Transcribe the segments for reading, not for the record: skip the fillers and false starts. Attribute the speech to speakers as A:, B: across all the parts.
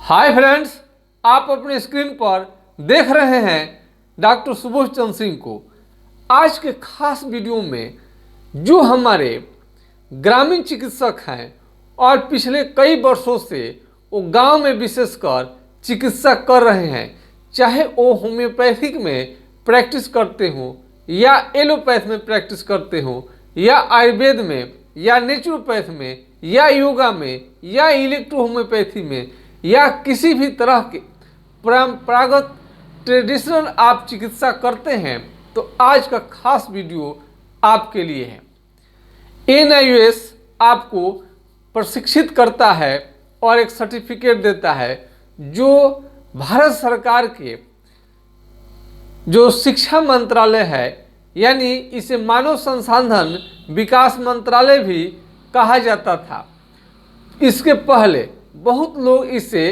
A: Hi friends, आप अपने screen पर देख रहे हैं डॉक्टर सुबोध चंद्र सिंह को। आज के खास वीडियो में जो हमारे ग्रामीण चिकित्सक हैं और पिछले कई वर्षों से वो गांव में विशेषकर चिकित्सा कर रहे हैं, चाहे वो होम्योपैथिक में प्रैक्टिस करते हों या एलोपैथ में प्रैक्टिस करते हों या आयुर्वेद में या नेचुरोपैथ में या योगा में या इलेक्ट्रो होम्योपैथी में या किसी भी तरह के परंपरागत ट्रेडिशनल आप चिकित्सा करते हैं, तो आज का खास वीडियो आपके लिए है। NIOS आपको प्रशिक्षित करता है और एक सर्टिफिकेट देता है जो भारत सरकार के जो शिक्षा मंत्रालय है, यानी इसे मानव संसाधन विकास मंत्रालय भी कहा जाता था। इसके पहले बहुत लोग इसे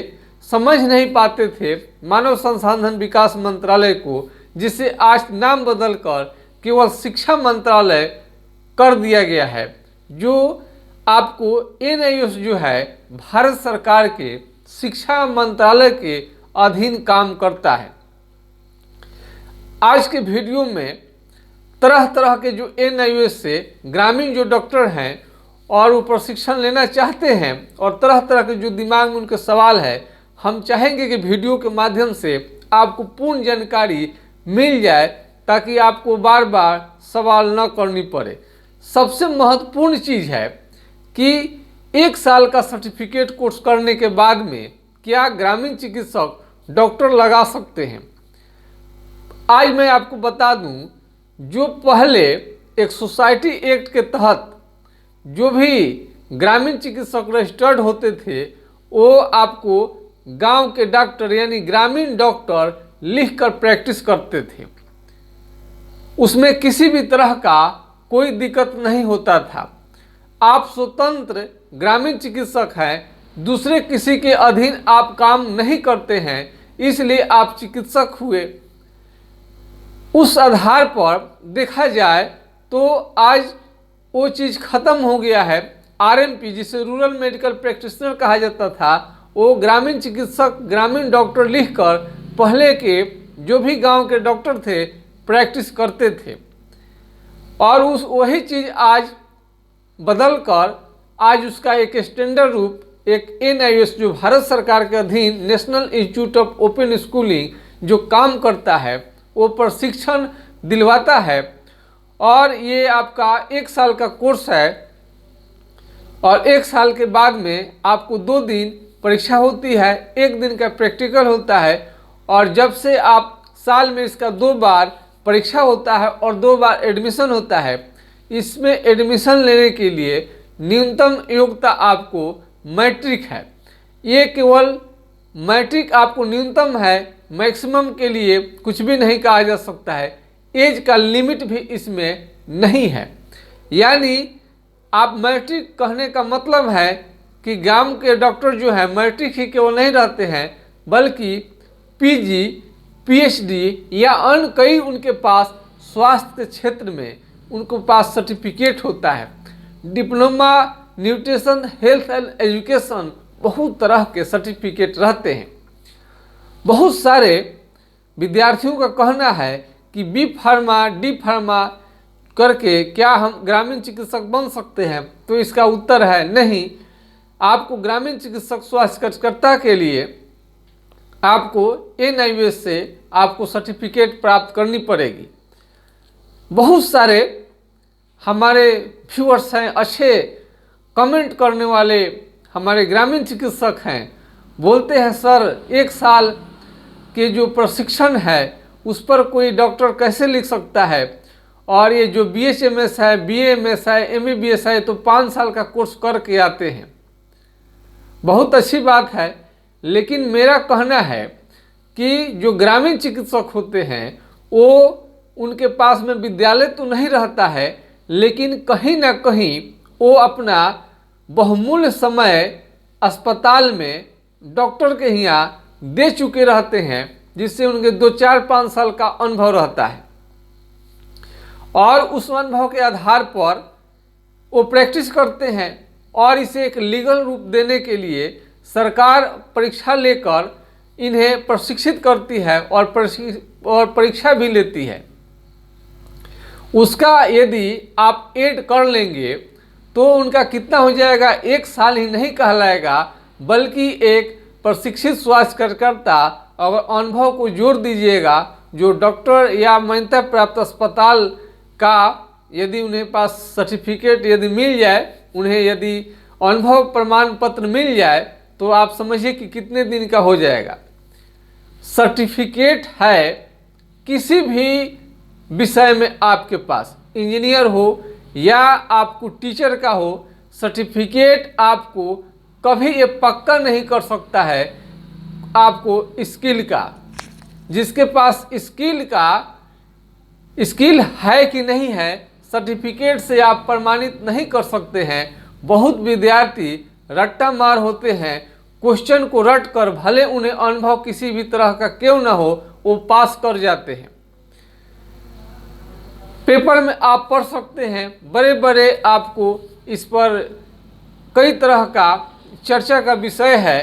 A: समझ नहीं पाते थे, मानव संसाधन विकास मंत्रालय को, जिसे आज नाम बदलकर केवल शिक्षा मंत्रालय कर दिया गया है, जो आपको NIOS जो है भारत सरकार के शिक्षा मंत्रालय के अधीन काम करता है। आज के वीडियो में तरह तरह के जो NIOS से ग्रामीण जो डॉक्टर हैं और वो प्रशिक्षण लेना चाहते हैं और तरह तरह के जो दिमाग में उनके सवाल है, हम चाहेंगे कि वीडियो के माध्यम से आपको पूर्ण जानकारी मिल जाए ताकि आपको बार बार सवाल न करनी पड़े। सबसे महत्वपूर्ण चीज़ है कि 1 साल का सर्टिफिकेट कोर्स करने के बाद में क्या ग्रामीण चिकित्सक डॉक्टर लगा सकते हैं। आज मैं आपको बता दूं, जो पहले एक सोसाइटी एक्ट के तहत जो भी ग्रामीण चिकित्सक रजिस्टर्ड होते थे, वो आपको गांव के डॉक्टर यानी ग्रामीण डॉक्टर लिखकर प्रैक्टिस करते थे। उसमें किसी भी तरह का कोई दिक्कत नहीं होता था। आप स्वतंत्र ग्रामीण चिकित्सक हैं, दूसरे किसी के अधीन आप काम नहीं करते हैं, इसलिए आप चिकित्सक हुए। उस आधार पर देखा जाए तो आज वो चीज़ ख़त्म हो गया है। RMP, जिसे रूरल मेडिकल प्रैक्टिशनर कहा जाता था, वो ग्रामीण चिकित्सक ग्रामीण डॉक्टर लिखकर पहले के जो भी गांव के डॉक्टर थे प्रैक्टिस करते थे, और उस वही चीज़ आज बदल कर आज उसका एक स्टैंडर्ड रूप एक NIOS जो भारत सरकार के अधीन national institute of open schooling जो काम करता है, वो प्रशिक्षण दिलवाता है। और ये आपका 1 साल का कोर्स है और 1 साल के बाद में आपको 2 दिन परीक्षा होती है, 1 दिन का प्रैक्टिकल होता है। और जब से आप साल में इसका 2 बार परीक्षा होता है और 2 बार एडमिशन होता है। इसमें एडमिशन लेने के लिए न्यूनतम योग्यता आपको मैट्रिक है। ये केवल मैट्रिक आपको न्यूनतम है, मैक्सिमम के लिए कुछ भी नहीं कहा जा सकता है। एज का लिमिट भी इसमें नहीं है, यानी आप मैट्रिक कहने का मतलब है कि गांव के डॉक्टर जो है मैट्रिक ही केवल नहीं रहते हैं, बल्कि PG, PhD या अन्य कई उनके पास स्वास्थ्य के क्षेत्र में उनके पास सर्टिफिकेट होता है। Diploma nutrition health and education, बहुत तरह के सर्टिफिकेट रहते हैं। बहुत सारे विद्यार्थियों का कहना है कि B फार्मा D फार्मा करके क्या हम ग्रामीण चिकित्सक बन सकते हैं, तो इसका उत्तर है नहीं। आपको ग्रामीण चिकित्सक स्वास्थ्य कार्यकर्ता के लिए आपको NIOS से आपको सर्टिफिकेट प्राप्त करनी पड़ेगी। बहुत सारे हमारे व्यूअर्स हैं, अच्छे कमेंट करने वाले हमारे ग्रामीण चिकित्सक हैं, बोलते हैं सर 1 साल के जो प्रशिक्षण है उस पर कोई डॉक्टर कैसे लिख सकता है, और ये जो BHMS है, BAMS है, MBBS है, तो 5 साल का कोर्स करके आते हैं। बहुत अच्छी बात है, लेकिन मेरा कहना है कि जो ग्रामीण चिकित्सक होते हैं वो उनके पास में विद्यालय तो नहीं रहता है, लेकिन कहीं ना कहीं वो अपना बहुमूल्य समय अस्पताल में डॉक्टर के यहाँ दे चुके रहते हैं, जिससे उनके 2, 4, 5 साल का अनुभव रहता है। और उस अनुभव के आधार पर वो प्रैक्टिस करते हैं और इसे एक लीगल रूप देने के लिए सरकार परीक्षा लेकर इन्हें प्रशिक्षित करती है और परीक्षा भी लेती है। उसका यदि आप ऐड कर लेंगे तो उनका कितना हो जाएगा, 1 साल ही नहीं कहलाएगा, बल्कि एक प्रशिक्षित स्वास्थ्य कार्यकर्ता, अगर अनुभव को जोड़ दीजिएगा, जो डॉक्टर या मान्यता प्राप्त अस्पताल का यदि उन्हें पास सर्टिफिकेट यदि मिल जाए, उन्हें यदि अनुभव प्रमाण पत्र मिल जाए, तो आप समझिए कि कितने दिन का हो जाएगा। सर्टिफिकेट है किसी भी विषय में आपके पास, इंजीनियर हो या आपको टीचर का हो, सर्टिफिकेट आपको कभी ये पक्का नहीं कर सकता है आपको स्किल का। जिसके पास स्किल है कि नहीं है, सर्टिफिकेट से आप प्रमाणित नहीं कर सकते हैं। बहुत विद्यार्थी रट्टा मार होते हैं, क्वेश्चन को रट कर भले उन्हें अनुभव किसी भी तरह का क्यों ना हो, वो पास कर जाते हैं। पेपर में आप पढ़ सकते हैं, बड़े बड़े आपको इस पर कई तरह का चर्चा का विषय है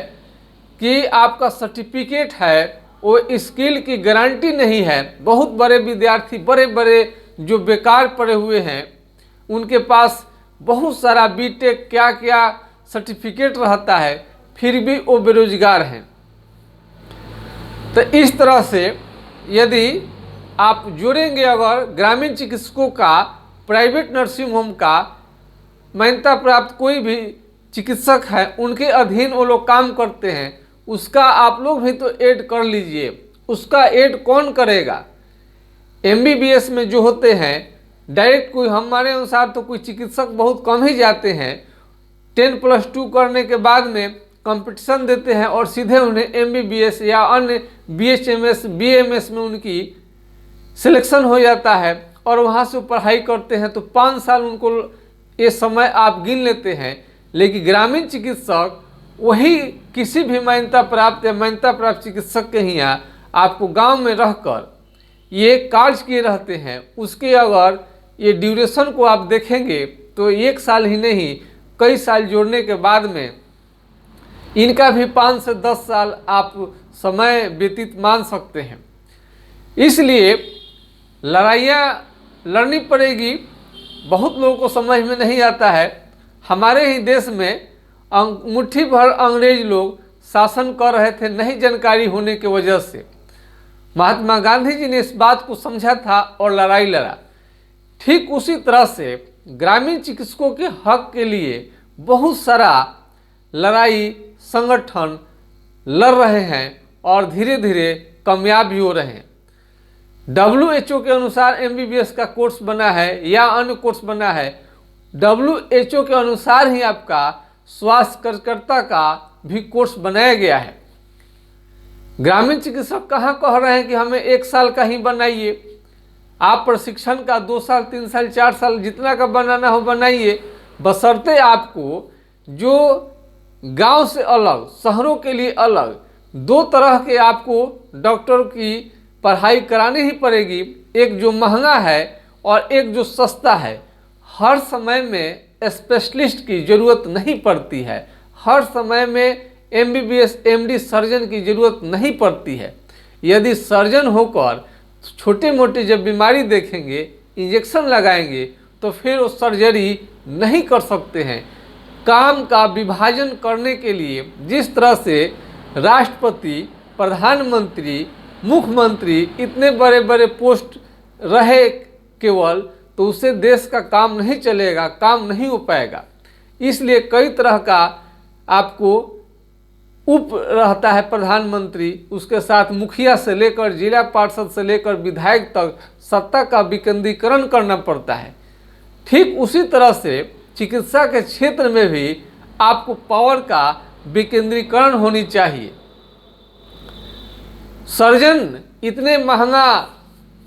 A: कि आपका सर्टिफिकेट है वो स्किल की गारंटी नहीं है। बहुत बड़े विद्यार्थी, बड़े बड़े जो बेकार पड़े हुए हैं, उनके पास बहुत सारा बीटेक क्या क्या सर्टिफिकेट रहता है, फिर भी वो बेरोजगार हैं। तो इस तरह से यदि आप जोड़ेंगे, अगर ग्रामीण चिकित्सकों का, प्राइवेट नर्सिंग होम का मान्यता प्राप्त कोई भी चिकित्सक है, उनके अधीन वो लोग काम करते हैं, उसका आप लोग भी तो ऐड कर लीजिए। उसका ऐड कौन करेगा? MBBS में जो होते हैं डायरेक्ट, कोई हमारे अनुसार तो कोई चिकित्सक बहुत कम ही जाते हैं। 10+2 करने के बाद में कंपटीशन देते हैं और सीधे उन्हें MBBS या अन्य BHMS BMS में उनकी सिलेक्शन हो जाता है और वहाँ से पढ़ाई करते हैं। तो 5 साल उनको ये समय आप गिन लेते हैं। लेकिन ग्रामीण चिकित्सक वही किसी भी मान्यता प्राप्त या मान्यता प्राप्त चिकित्सक के यहाँ आपको गांव में रहकर ये कार्य किए रहते हैं। उसके अगर ये ड्यूरेशन को आप देखेंगे तो 1 साल ही नहीं, कई साल जोड़ने के बाद में इनका भी 5 से 10 साल आप समय व्यतीत मान सकते हैं। इसलिए लड़ाइयाँ लड़नी पड़ेगी। बहुत लोगों को समझ में नहीं आता है। हमारे ही देश में मुट्ठी भर अंग्रेज लोग शासन कर रहे थे, नहीं जानकारी होने की वजह से। महात्मा गांधी जी ने इस बात को समझा था और लड़ाई लड़ा। ठीक उसी तरह से ग्रामीण चिकित्सकों के हक के लिए बहुत सारा लड़ाई संगठन लड़ रहे हैं और धीरे धीरे कामयाब भी हो रहे हैं। WHO के अनुसार MBBS का कोर्स बना है या अन्य कोर्स बना है। WHO के अनुसार ही आपका स्वास्थ्य कार्यकर्ता का भी कोर्स बनाया गया है। ग्रामीण चिकित्सक कहाँ कह रहे हैं कि हमें 1 साल का ही बनाइए। आप प्रशिक्षण का 2 साल 3 साल 4 साल जितना का बनाना हो बनाइए, बशर्ते आपको जो गांव से अलग, शहरों के लिए अलग, 2 तरह के आपको डॉक्टर की पढ़ाई करानी ही पड़ेगी। एक जो महंगा है और एक जो सस्ता है। हर समय में स्पेशलिस्ट की ज़रूरत नहीं पड़ती है। हर समय में MBBS MD सर्जन की ज़रूरत नहीं पड़ती है। यदि सर्जन होकर छोटे मोटे जब बीमारी देखेंगे, इंजेक्शन लगाएंगे, तो फिर वो सर्जरी नहीं कर सकते हैं। काम का विभाजन करने के लिए जिस तरह से राष्ट्रपति, प्रधानमंत्री, मुख्यमंत्री इतने बड़े बड़े पोस्ट रहे केवल, तो उससे देश का काम नहीं चलेगा, काम नहीं हो पाएगा। इसलिए कई तरह का आपको उप रहता है प्रधानमंत्री, उसके साथ मुखिया से लेकर जिला पार्षद से लेकर विधायक तक सत्ता का विकेंद्रीकरण करना पड़ता है। ठीक उसी तरह से चिकित्सा के क्षेत्र में भी आपको पावर का विकेंद्रीकरण होनी चाहिए। सर्जन इतने महंगा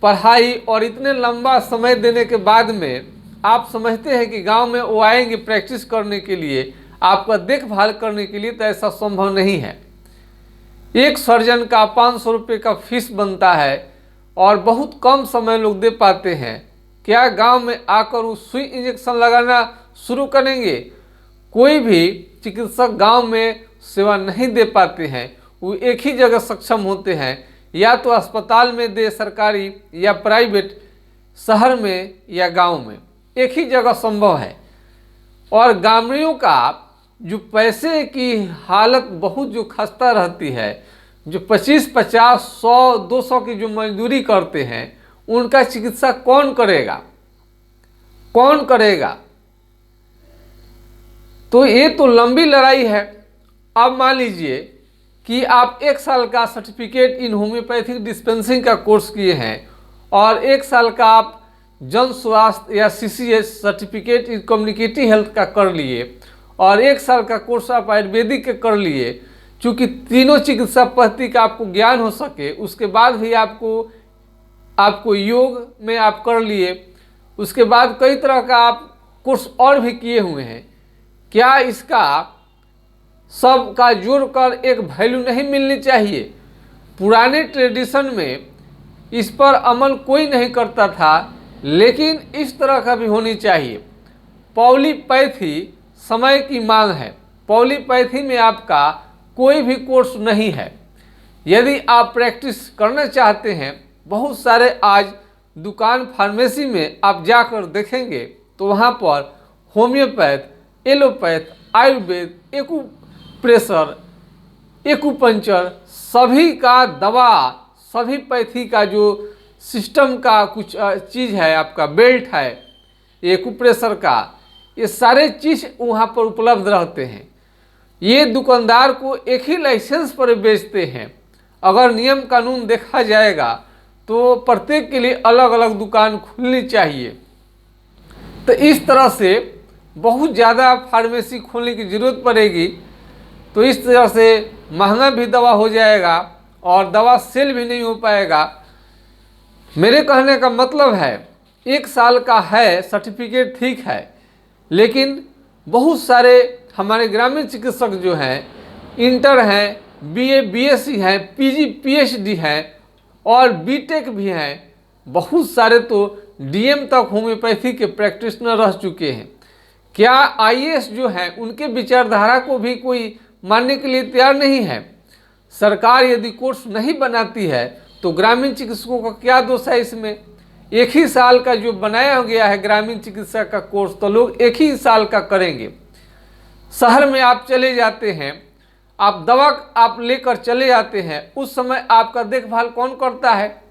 A: पढ़ाई और इतने लंबा समय देने के बाद में आप समझते हैं कि गांव में वो आएंगे प्रैक्टिस करने के लिए, आपका देखभाल करने के लिए, तो ऐसा संभव नहीं है। एक सर्जन का 500 रुपये का फीस बनता है और बहुत कम समय लोग दे पाते हैं। क्या गांव में आकर वो सुई इंजेक्शन लगाना शुरू करेंगे? कोई भी चिकित्सक गांव में सेवा नहीं दे पाते हैं, वो एक ही जगह सक्षम होते हैं, या तो अस्पताल में दे सरकारी या प्राइवेट, शहर में या गांव में, एक ही जगह संभव है। और ग्रामीणों का जो पैसे की हालत बहुत जो खस्ता रहती है, जो 25, 50, 100, 200 की जो मजदूरी करते हैं, उनका चिकित्सा कौन करेगा, कौन करेगा? तो ये तो लंबी लड़ाई है। अब मान लीजिए कि आप 1 साल का सर्टिफिकेट इन होम्योपैथिक डिस्पेंसिंग का कोर्स किए हैं और 1 साल का आप जन स्वास्थ्य या CCH certificate in communicative health का कर लिए और 1 साल का कोर्स आप आयुर्वेदिक के कर लिए। चूँकि तीनों चिकित्सा पद्धति का आपको ज्ञान हो सके, उसके बाद भी आपको योग में आप कर लिए, उसके बाद कई तरह का आप कोर्स और भी किए हुए हैं। क्या इसका सब का जोड़कर एक वैल्यू नहीं मिलनी चाहिए? पुराने ट्रेडिशन में इस पर अमल कोई नहीं करता था, लेकिन इस तरह का भी होनी चाहिए। पॉलीपैथी समय की मांग है। पॉलीपैथी में आपका कोई भी कोर्स नहीं है। यदि आप प्रैक्टिस करना चाहते हैं, बहुत सारे आज दुकान फार्मेसी में आप जाकर देखेंगे तो वहाँ पर homeopath, allopath, Ayurveda, acupressure, acupuncture, सभी का दवा, सभी पैथी का जो सिस्टम का कुछ चीज़ है, आपका बेल्ट है, एक्यूप्रेशर का, ये सारे चीज़ वहाँ पर उपलब्ध रहते हैं। ये दुकानदार को एक ही लाइसेंस पर बेचते हैं। अगर नियम कानून देखा जाएगा तो प्रत्येक के लिए अलग अलग दुकान खुलनी चाहिए। तो इस तरह से बहुत ज़्यादा फार्मेसी खोलने की ज़रूरत पड़ेगी। तो इस तरह से महंगा भी दवा हो जाएगा और दवा सेल भी नहीं हो पाएगा। मेरे कहने का मतलब है 1 साल का है सर्टिफिकेट, ठीक है, लेकिन बहुत सारे हमारे ग्रामीण चिकित्सक जो हैं, इंटर हैं, BA, BSc हैं, PG, PhD हैं और BTech भी हैं। बहुत सारे तो DM तक होम्योपैथी के प्रैक्टिशनर रह चुके हैं। क्या IAS जो हैं उनके विचारधारा को भी कोई मानने के लिए तैयार नहीं है? सरकार यदि कोर्स नहीं बनाती है तो ग्रामीण चिकित्सकों का क्या दोष है इसमें? 1 ही साल का जो बनाया गया है ग्रामीण चिकित्सा का कोर्स, तो लोग 1 ही साल का करेंगे। शहर में आप चले जाते हैं, आप दवा आप लेकर चले जाते हैं, उस समय आपका देखभाल कौन करता है?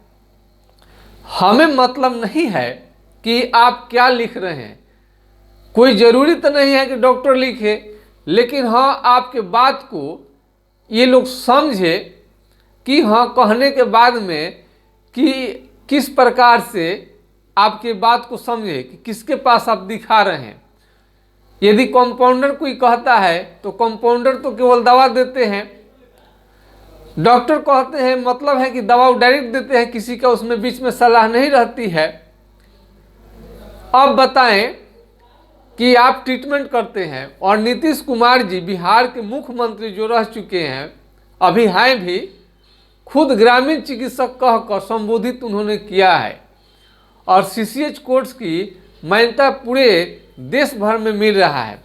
A: हमें मतलब नहीं है कि आप क्या लिख रहे हैं, कोई ज़रूरी तो नहीं है कि डॉक्टर लिखे, लेकिन हाँ आपके बात को ये लोग समझे कि हाँ कहने के बाद में कि किस प्रकार से आपके बात को समझे कि किसके पास आप दिखा रहे हैं। यदि कंपाउंडर कोई कहता है तो कंपाउंडर तो केवल दवा देते हैं, डॉक्टर कहते हैं मतलब है कि दवा डायरेक्ट देते हैं, किसी का उसमें बीच में सलाह नहीं रहती है। अब बताएं कि आप ट्रीटमेंट करते हैं और नीतीश कुमार जी बिहार के मुख्यमंत्री जो रह चुके हैं, अभी हैं भी, खुद ग्रामीण चिकित्सक कहकर संबोधित उन्होंने किया है और CCH कोर्स की मान्यता पूरे देश भर में मिल रहा है।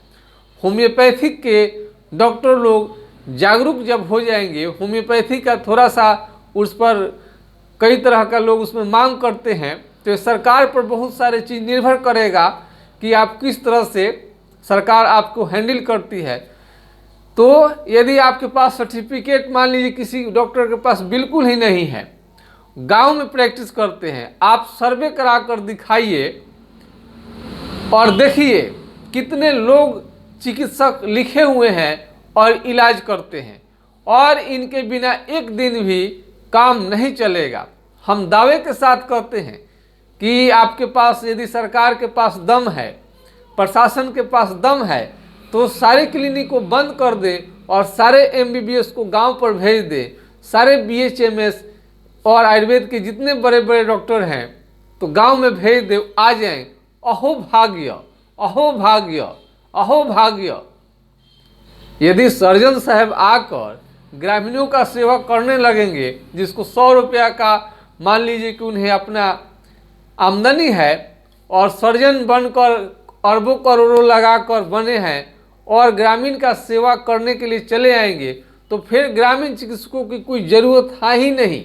A: होम्योपैथिक के डॉक्टर लोग जागरूक जब हो जाएंगे, होम्योपैथी का थोड़ा सा उस पर कई तरह का लोग उसमें मांग करते हैं, तो सरकार पर बहुत सारे चीज़ निर्भर करेगा कि आप किस तरह से सरकार आपको हैंडल करती है। तो यदि आपके पास सर्टिफिकेट मान लीजिए किसी डॉक्टर के पास बिल्कुल ही नहीं है, गांव में प्रैक्टिस करते हैं, आप सर्वे करा कर दिखाइए और देखिए कितने लोग चिकित्सक लिखे हुए हैं और इलाज करते हैं और इनके बिना एक दिन भी काम नहीं चलेगा। हम दावे के साथ कहते हैं कि आपके पास यदि सरकार के पास दम है, प्रशासन के पास दम है, तो सारे क्लिनिक को बंद कर दे और सारे MBBS को गांव पर भेज दे, सारे BHMS और आयुर्वेद के जितने बड़े बड़े डॉक्टर हैं तो गांव में भेज दे, आ जाएं। अहो भाग्य, अहो भाग्य, अहो भाग्य। यदि सर्जन साहब आकर ग्रामीणों का सेवा करने लगेंगे, जिसको 100 रुपया का मान लीजिए कि उन्हें अपना आमदनी है और सर्जन बनकर अरबों करोड़ों लगाकर बने हैं और ग्रामीण का सेवा करने के लिए चले आएंगे तो फिर ग्रामीण चिकित्सकों की कोई ज़रूरत है ही नहीं,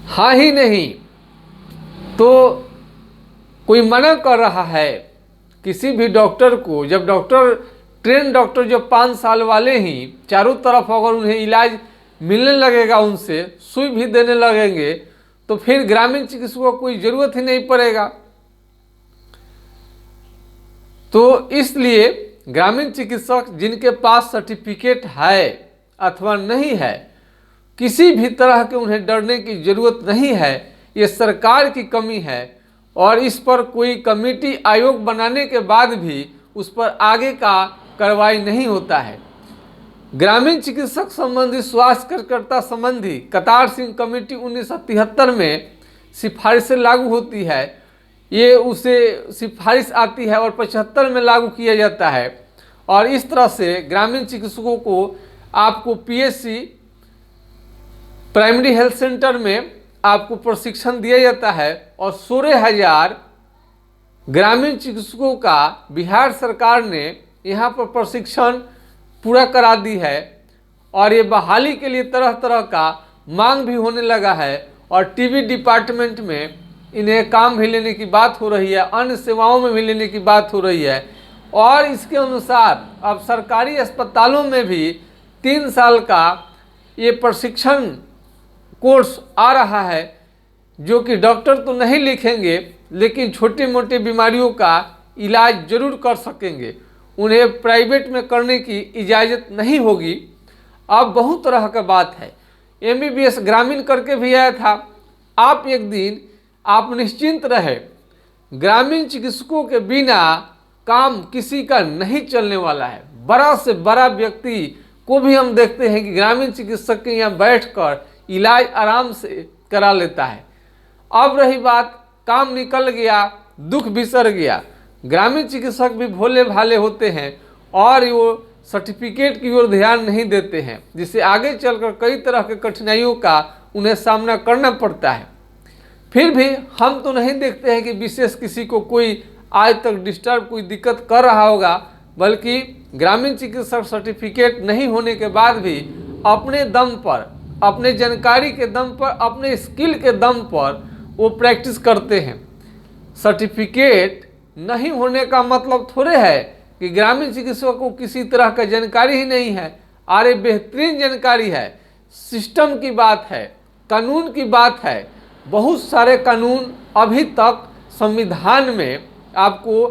A: हाँ ही नहीं। तो कोई मना कर रहा है किसी भी डॉक्टर को, जब डॉक्टर ट्रेन डॉक्टर जो 5 साल वाले ही चारों तरफ अगर उन्हें इलाज मिलने लगेगा, उनसे सुई भी देने लगेंगे, तो फिर ग्रामीण चिकित्सकों को कोई ज़रूरत ही नहीं पड़ेगा। तो इसलिए ग्रामीण चिकित्सक जिनके पास सर्टिफिकेट है अथवा नहीं है, किसी भी तरह के उन्हें डरने की ज़रूरत नहीं है। ये सरकार की कमी है और इस पर कोई कमेटी आयोग बनाने के बाद भी उस पर आगे का कार्रवाई नहीं होता है। ग्रामीण चिकित्सक संबंधी स्वास्थ्य कार्यकर्ता संबंधी कतार सिंह कमेटी 1973 में सिफारिशें लागू होती है, ये उसे सिफारिश आती है और 75 में लागू किया जाता है। और इस तरह से ग्रामीण चिकित्सकों को आपको पीएचसी प्राइमरी हेल्थ सेंटर में आपको प्रशिक्षण दिया जाता है और 16,000 ग्रामीण चिकित्सकों का बिहार सरकार ने यहाँ पर प्रशिक्षण पूरा करा दी है। और ये बहाली के लिए तरह तरह का मांग भी होने लगा है और टीबी डिपार्टमेंट में इन्हें काम भी लेने की बात हो रही है, अन्य सेवाओं में भी लेने की बात हो रही है। और इसके अनुसार अब सरकारी अस्पतालों में भी 3 साल का ये प्रशिक्षण कोर्स आ रहा है, जो कि डॉक्टर तो नहीं लिखेंगे लेकिन छोटी मोटी बीमारियों का इलाज जरूर कर सकेंगे, उन्हें प्राइवेट में करने की इजाज़त नहीं होगी। अब बहुत तरह का बात है, एमबीबीएस ग्रामीण करके भी आया था। आप एक दिन आप निश्चिंत रहे, ग्रामीण चिकित्सकों के बिना काम किसी का नहीं चलने वाला है। बड़ा से बड़ा व्यक्ति को भी हम देखते हैं कि ग्रामीण चिकित्सक के यहाँ बैठकर इलाज आराम से करा लेता है। अब रही बात, काम निकल गया, दुख बिसर गया। ग्रामीण चिकित्सक भी भोले भाले होते हैं और वो सर्टिफिकेट की ओर ध्यान नहीं देते हैं, जिससे आगे चलकर कई तरह के कठिनाइयों का उन्हें सामना करना पड़ता है। फिर भी हम तो नहीं देखते हैं कि विशेष किसी को कोई आज तक डिस्टर्ब कोई दिक्कत कर रहा होगा, बल्कि ग्रामीण चिकित्सक सर्टिफिकेट नहीं होने के बाद भी अपने दम पर, अपने जानकारी के दम पर, अपने स्किल के दम पर वो प्रैक्टिस करते हैं। सर्टिफिकेट नहीं होने का मतलब थोड़े है कि ग्रामीण चिकित्सकों को किसी तरह का जानकारी ही नहीं है। अरे बेहतरीन जानकारी है, सिस्टम की बात है, कानून की बात है। बहुत सारे कानून अभी तक संविधान में आपको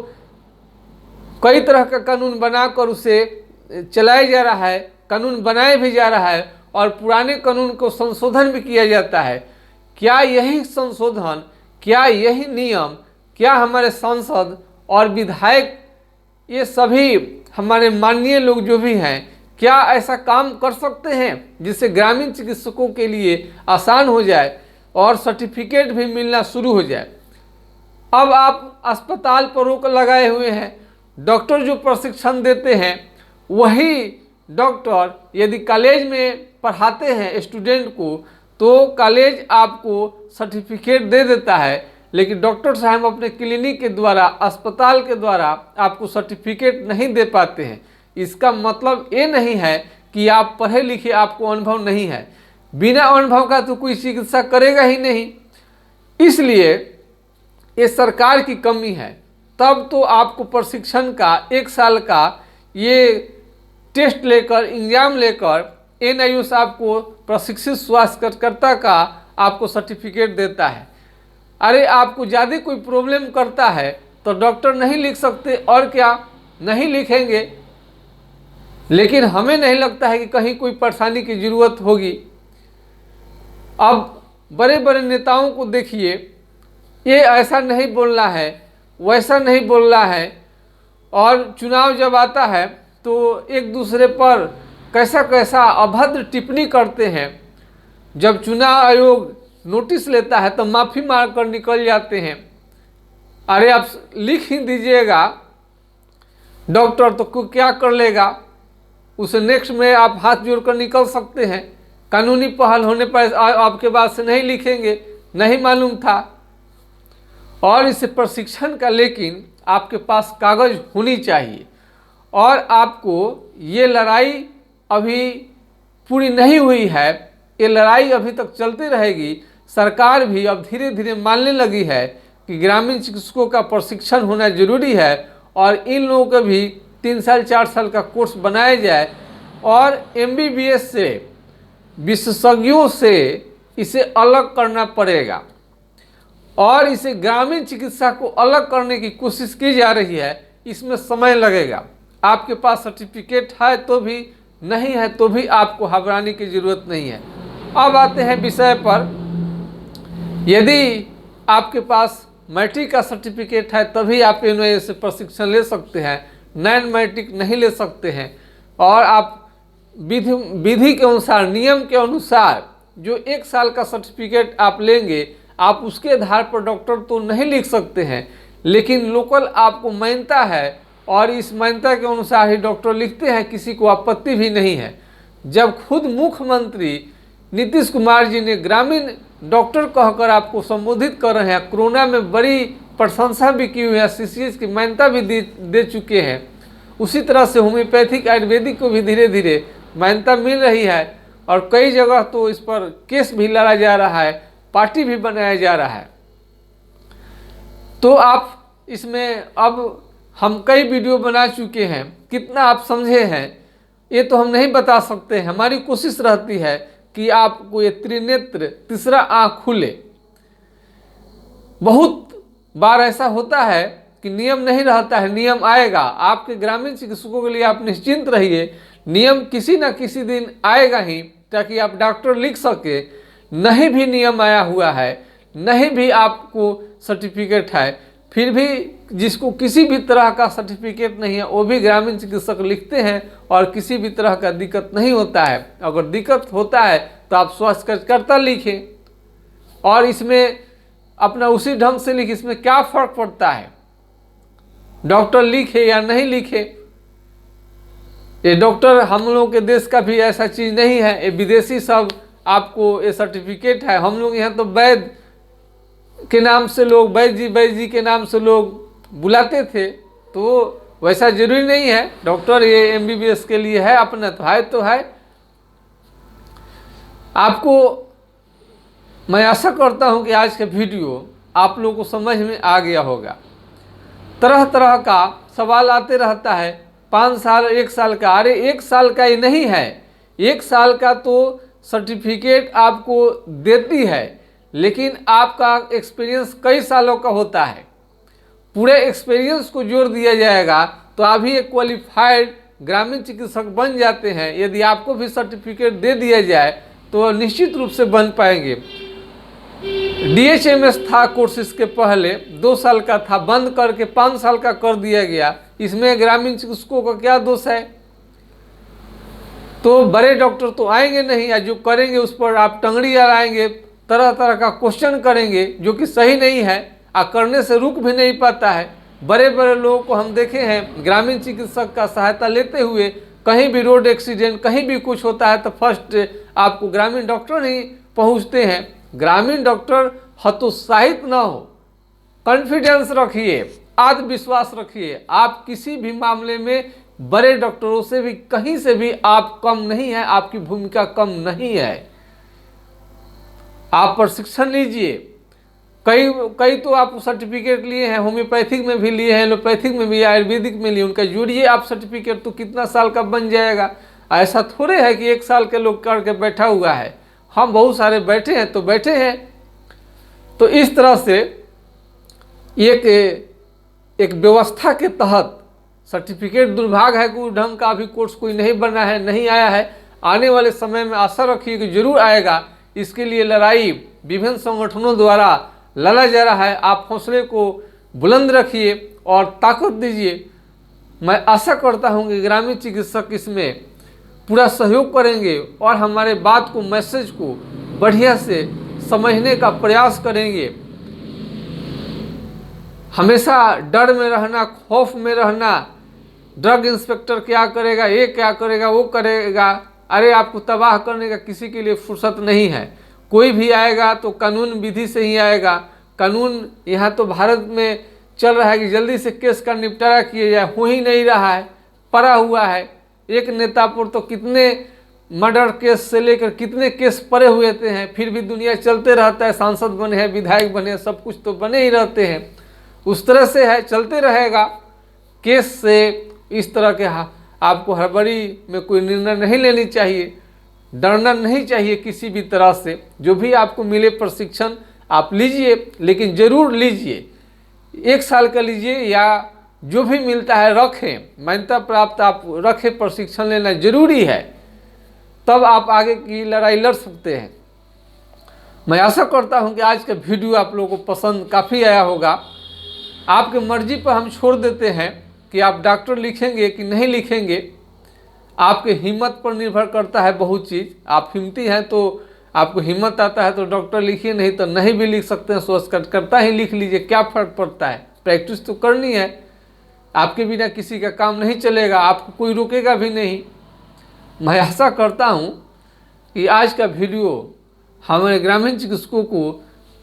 A: कई तरह का कानून बनाकर उसे चलाया जा रहा है, कानून बनाया भी जा रहा है और पुराने कानून को संशोधन भी किया जाता है। क्या यही संशोधन, क्या यही नियम, क्या हमारे सांसद और विधायक, ये सभी हमारे माननीय लोग जो भी हैं, क्या ऐसा काम कर सकते हैं जिससे ग्रामीण चिकित्सकों के लिए आसान हो जाए और सर्टिफिकेट भी मिलना शुरू हो जाए? अब आप अस्पताल पर रोक लगाए हुए हैं। डॉक्टर जो प्रशिक्षण देते हैं वही डॉक्टर यदि कॉलेज में पढ़ाते हैं स्टूडेंट को, तो कॉलेज आपको सर्टिफिकेट दे देता है, लेकिन डॉक्टर साहब अपने क्लिनिक के द्वारा, अस्पताल के द्वारा आपको सर्टिफिकेट नहीं दे पाते हैं। इसका मतलब ये नहीं है कि आप पढ़े लिखे, आपको अनुभव नहीं है। बिना अनुभव का तो कोई चिकित्सा करेगा ही नहीं। इसलिए ये सरकार की कमी है। तब तो आपको प्रशिक्षण का 1 साल का ये टेस्ट लेकर, एग्जाम लेकर एनआईओ आपको प्रशिक्षित स्वास्थ्य कार्यकर्ता का आपको सर्टिफिकेट देता है। अरे आपको ज़्यादा कोई प्रॉब्लम करता है तो डॉक्टर नहीं लिख सकते, और क्या नहीं लिखेंगे, लेकिन हमें नहीं लगता है कि कहीं कोई परेशानी की ज़रूरत होगी। अब बड़े बड़े नेताओं को देखिए, ये ऐसा नहीं बोलना है, वैसा नहीं बोलना है, और चुनाव जब आता है तो एक दूसरे पर कैसा कैसा अभद्र टिप्पणी करते हैं। जब चुनाव आयोग नोटिस लेता है तो माफ़ी मांग कर निकल जाते हैं। अरे आप लिख ही दीजिएगा, डॉक्टर तो क्या कर लेगा, उसे नेक्स्ट में आप हाथ जोड़कर निकल सकते हैं। कानूनी पहल होने पर आपके बाद से नहीं लिखेंगे, नहीं मालूम था। और इस प्रशिक्षण का लेकिन आपके पास कागज़ होनी चाहिए, और आपको ये लड़ाई अभी पूरी नहीं हुई है, ये लड़ाई अभी तक चलती रहेगी। सरकार भी अब धीरे धीरे मानने लगी है कि ग्रामीण चिकित्सकों का प्रशिक्षण होना जरूरी है और इन लोगों का भी 3 साल 4 साल का कोर्स बनाया जाए और MBBS से, विशेषज्ञों से इसे अलग करना पड़ेगा और इसे ग्रामीण चिकित्सा को अलग करने की कोशिश की जा रही है। इसमें समय लगेगा। आपके पास सर्टिफिकेट है तो भी, नहीं है तो भी आपको घबराने की ज़रूरत नहीं है। अब आते हैं विषय पर। यदि आपके पास मैट्रिक का सर्टिफिकेट है तभी आप NIOS से प्रशिक्षण ले सकते हैं, नॉन मैट्रिक नहीं ले सकते हैं। और आप विधि के अनुसार, नियम के अनुसार जो 1 साल का सर्टिफिकेट आप लेंगे, आप उसके आधार पर डॉक्टर तो नहीं लिख सकते हैं, लेकिन लोकल आपको मान्यता है और इस मान्यता के अनुसार ही डॉक्टर लिखते हैं, किसी को आपत्ति भी नहीं है। जब खुद मुख्यमंत्री नीतीश कुमार जी ने ग्रामीण डॉक्टर कहकर आपको संबोधित कर रहे हैं, कोरोना में बड़ी प्रशंसा भी की हुई है, CCH की मान्यता भी दे चुके हैं, उसी तरह से होम्योपैथिक आयुर्वेदिक को भी धीरे धीरे मान्यता मिल रही है और कई जगह तो इस पर केस भी लड़ा जा रहा है, पार्टी भी बनाया जा रहा है। तो आप इसमें अब हम कई वीडियो बना चुके हैं, कितना आप समझे हैं ये तो हम नहीं बता सकते हैं। हमारी कोशिश रहती है कि आपको ये त्रिनेत्र, तीसरा आँख खुले। बहुत बार ऐसा होता है कि नियम नहीं रहता है, नियम आएगा। आपके ग्रामीण चिकित्सकों के लिए आप निश्चिंत रहिए, नियम किसी न किसी दिन आएगा ही, ताकि आप डॉक्टर लिख सके। नहीं भी नियम आया हुआ है, नहीं भी आपको सर्टिफिकेट है, फिर भी जिसको किसी भी तरह का सर्टिफिकेट नहीं है वो भी ग्रामीण चिकित्सक लिखते हैं और किसी भी तरह का दिक्कत नहीं होता है। अगर दिक्कत होता है तो आप स्वास्थ्य कार्यकर्ता लिखें और इसमें अपना उसी ढंग से लिखें। इसमें क्या फ़र्क पड़ता है डॉक्टर लिखे या नहीं लिखे? ये डॉक्टर हम लोगों के देश का भी ऐसा चीज़ नहीं है, ये विदेशी सब आपको ये सर्टिफिकेट है। हम लोग यहाँ तो वैद्य के नाम से लोग, वैद्य जी के नाम से लोग बुलाते थे, तो वैसा जरूरी नहीं है। डॉक्टर ये MBBS के लिए है, अपना तो है। आपको मैं आशा करता हूँ कि आज का वीडियो आप लोगों को समझ में आ गया होगा। तरह तरह का सवाल आते रहता है, 5 साल 1 साल का। अरे 1 साल का ही नहीं है, 1 साल का तो सर्टिफिकेट आपको देती है, लेकिन आपका एक्सपीरियंस कई सालों का होता है। पूरे एक्सपीरियंस को जोड़ दिया जाएगा तो आप ही एक क्वालिफाइड ग्रामीण चिकित्सक बन जाते हैं। यदि आपको भी सर्टिफिकेट दे दिया जाए तो निश्चित रूप से बन पाएंगे। DHMS था कोर्स, इसके पहले 2 साल का था, बंद करके 5 साल का कर दिया गया। इसमें ग्रामीण चिकित्सकों का क्या दोष है? तो बड़े डॉक्टर तो आएंगे नहीं, या जो करेंगे उस पर आप टंगड़ी अड़ाएंगे, तरह तरह का क्वेश्चन करेंगे जो कि सही नहीं है, करने से रुक भी नहीं पाता है। बड़े बड़े लोगों को हम देखे हैं ग्रामीण चिकित्सक का सहायता लेते हुए, कहीं भी रोड एक्सीडेंट, कहीं भी कुछ होता है तो फर्स्ट आपको ग्रामीण डॉक्टर ही पहुंचते हैं। ग्रामीण डॉक्टर हतोत्साहित ना हो, कॉन्फिडेंस रखिए, आत्मविश्वास रखिए। आप किसी भी मामले में बड़े डॉक्टरों से भी, कहीं से भी आप कम नहीं है, आपकी भूमिका कम नहीं है। आप प्रशिक्षण लीजिए। कई तो आप सर्टिफिकेट लिए हैं, होम्योपैथिक में भी लिए हैं, एलोपैथिक में भी, आयुर्वेदिक में लिए, उनका जोड़िए आप सर्टिफिकेट तो कितना साल का बन जाएगा। ऐसा थोड़े है कि 1 साल के लोग करके बैठा हुआ है। हम बहुत सारे बैठे हैं तो बैठे हैं। तो इस तरह से एक व्यवस्था के तहत सर्टिफिकेट, दुर्भाग्य है कि ढंग का अभी कोर्स कोई नहीं बना है, नहीं आया है। आने वाले समय में आशा रखिए कि जरूर आएगा। इसके लिए लड़ाई विभिन्न संगठनों द्वारा लड़ा जा रहा है। आप हौसले को बुलंद रखिए और ताकत दीजिए। मैं आशा करता हूं कि ग्रामीण चिकित्सक इसमें पूरा सहयोग करेंगे और हमारे बात को, मैसेज को बढ़िया से समझने का प्रयास करेंगे। हमेशा डर में रहना, खौफ में रहना, ड्रग इंस्पेक्टर क्या करेगा, ये क्या करेगा, वो करेगा, अरे आपको तबाह करने का किसी के लिए फुर्सत नहीं है। कोई भी आएगा तो कानून विधि से ही आएगा। कानून यहाँ तो भारत में चल रहा है कि जल्दी से केस का निपटारा किया जाए, हो ही नहीं रहा है। पड़ा हुआ है। एक नेता पर तो कितने मर्डर केस से लेकर कितने केस पड़े हुए हैं, फिर भी दुनिया चलते रहता है। सांसद बने हैं, विधायक बने हैं, सब कुछ तो बने ही रहते हैं। उस तरह से है, चलते रहेगा। केस से इस तरह के आपको हड़बड़ी में कोई निर्णय नहीं लेनी चाहिए, डरना नहीं चाहिए किसी भी तरह से। जो भी आपको मिले प्रशिक्षण आप लीजिए, लेकिन ज़रूर लीजिए। 1 साल का लीजिए या जो भी मिलता है रखें, मान्यता प्राप्त आप रखें। प्रशिक्षण लेना जरूरी है, तब आप आगे की लड़ाई लड़ सकते हैं। मैं आशा करता हूं कि आज का वीडियो आप लोगों को पसंद काफ़ी आया होगा। आपके मर्जी पर हम छोड़ देते हैं कि आप डॉक्टर लिखेंगे कि नहीं लिखेंगे। आपके हिम्मत पर निर्भर करता है बहुत चीज़। आप हिम्मती हैं तो आपको हिम्मत आता है तो डॉक्टर लिखिए, नहीं तो नहीं भी लिख सकते हैं। सोच करता ही लिख लीजिए, क्या फ़र्क पड़ता है। प्रैक्टिस तो करनी है। आपके बिना किसी का काम नहीं चलेगा, आपको कोई रोकेगा भी नहीं। मैं आशा करता हूँ कि आज का वीडियो हमारे ग्रामीण चिकित्सकों को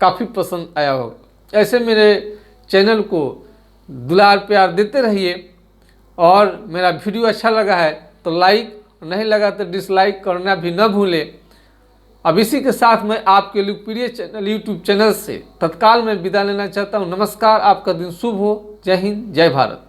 A: काफ़ी पसंद आया होगा। ऐसे मेरे चैनल को दुलार प्यार देते रहिए, और मेरा वीडियो अच्छा लगा है तो लाइक, नहीं लगा तो डिसलाइक करना भी न भूलें। अब इसी के साथ मैं आपके लोकप्रिय चैनल यूट्यूब चैनल से तत्काल में विदा लेना चाहता हूँ। नमस्कार, आपका दिन शुभ हो। जय हिंद, जय भारत।